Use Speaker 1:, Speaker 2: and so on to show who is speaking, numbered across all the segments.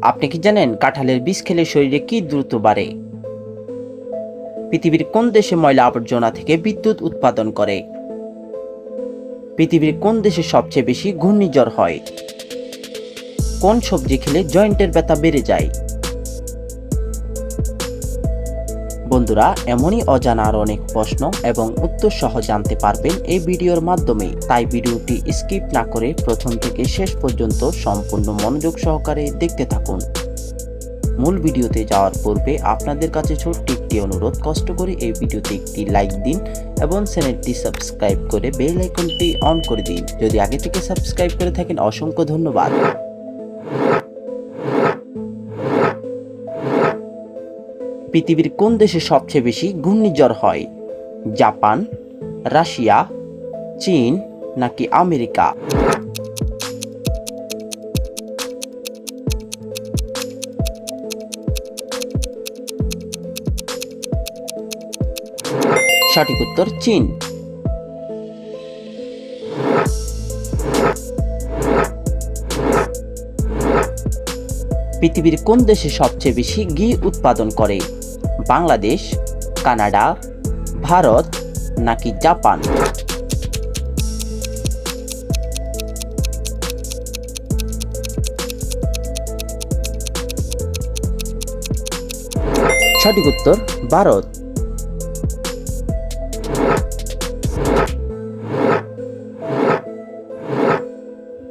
Speaker 1: আপনি কি জানেন কাঁঠালের বীজ খেলে শরীরে কি দ্রুত বাড়ে? পৃথিবীর কোন দেশে ময়লা আবর্জনা থেকে বিদ্যুৎ উৎপাদন করে? পৃথিবীর কোন দেশে সবচেয়ে বেশি ঘূর্ণিঝড় হয়? কোন সবজি খেলে জয়েন্টের ব্যথা বেড়ে যায়? বন্ধুরা, এমনই অজানা আর অনেক প্রশ্ন এবং উত্তর সহ জানতে পারবেন এই ভিডিওর মাধ্যমে। তাই ভিডিওটি স্কিপ না করে প্রথম থেকে শেষ পর্যন্ত সম্পূর্ণ মনোযোগ সহকারে দেখতে থাকুন। মূল ভিডিওতে যাওয়ার পূর্বে আপনাদের কাছে ছোট্ট একটি অনুরোধ, কষ্ট করে এই ভিডিওতে একটি লাইক দিন এবং চ্যানেলটি সাবস্ক্রাইব করে বেল আইকনটি অন করে দিন। যদি আগে থেকে সাবস্ক্রাইব করে থাকেন অসংখ্য ধন্যবাদ। পৃথিবীর কোন দেশে সবচেয়ে বেশি ঘূর্ণিঝড় হয়? জাপান, রাশিয়া, চীন নাকি আমেরিকা? সঠিক উত্তর চীন। পৃথিবীর কোন দেশে সবচেয়ে বেশি ঘি উৎপাদন করে? বাংলাদেশ, কানাডা, ভারত নাকি জাপান? সঠিক উত্তর ভারত।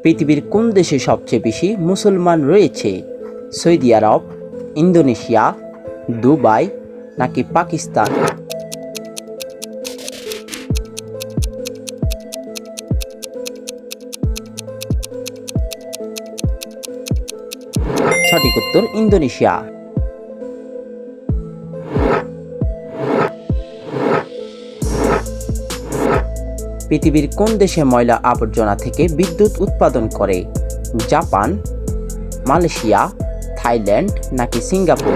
Speaker 1: পৃথিবীর কোন দেশে সবচেয়ে বেশি মুসলমান রয়েছে? সৌদি আরব, ইন্দোনেশিয়া, দুবাই নাকি পাকিস্তান? সঠিক উত্তর ইন্দোনেশিয়া। পৃথিবীর কোন দেশে ময়লা আবর্জনা থেকে বিদ্যুৎ উৎপাদন করে? জাপান, মালয়েশিয়া, থাইল্যান্ড নাকি সিঙ্গাপুর?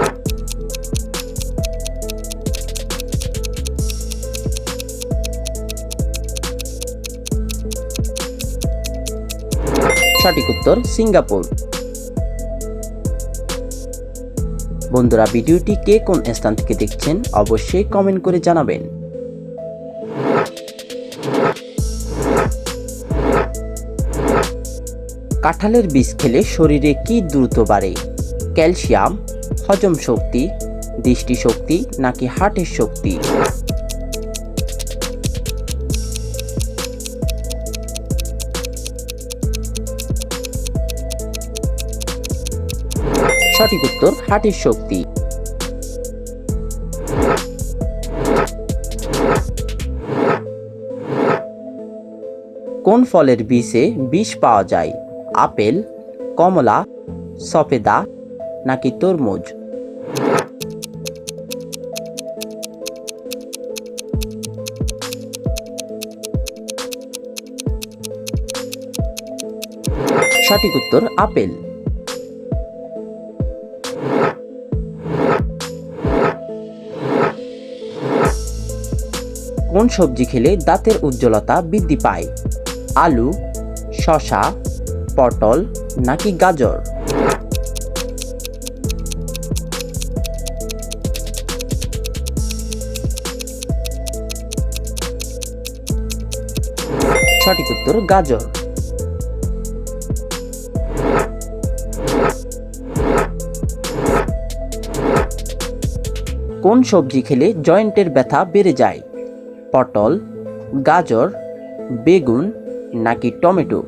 Speaker 1: সঠিক উত্তর সিঙ্গাপুর। বন্ধুরা, ভিডিওটি কে কোন স্থান থেকে দেখছেন অবশ্যই কমেন্ট করে জানাবেন। কাঁঠালের বীজ খেলে শরীরে কি দ্রুত বাড়ে? ক্যালসিয়াম, হজম শক্তি, দৃষ্টিশক্তি নাকি হার্টের শক্তি? সঠিক উত্তর হার্টের শক্তি। কোন ফলের বীজে বিষ পাওয়া যায়? আপেল, কমলা, সফেদা নাকি তরমুজ? সঠিক উত্তর আপেল। কোন সবজি খেলে দাঁতের উজ্জ্বলতা বৃদ্ধি পায়? আলু, শসা, পটল নাকি গাজর? সঠিক উত্তর গাজর। কোন সবজি খেলে জয়েন্টের ব্যথা বেড়ে যায়? পটল, গাজর, বেগুন নাকি টমেটো?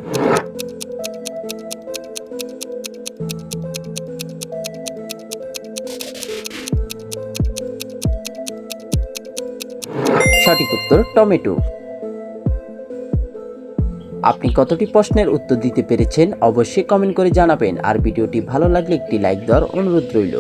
Speaker 1: সঠিক উত্তর টমেটো। আপনি কতটি প্রশ্নের উত্তর দিতে পেরেছেন অবশ্যই কমেন্ট করে জানাবেন, আর ভিডিওটি ভালো লাগলে একটি লাইক দেওয়ার অনুরোধ রইল।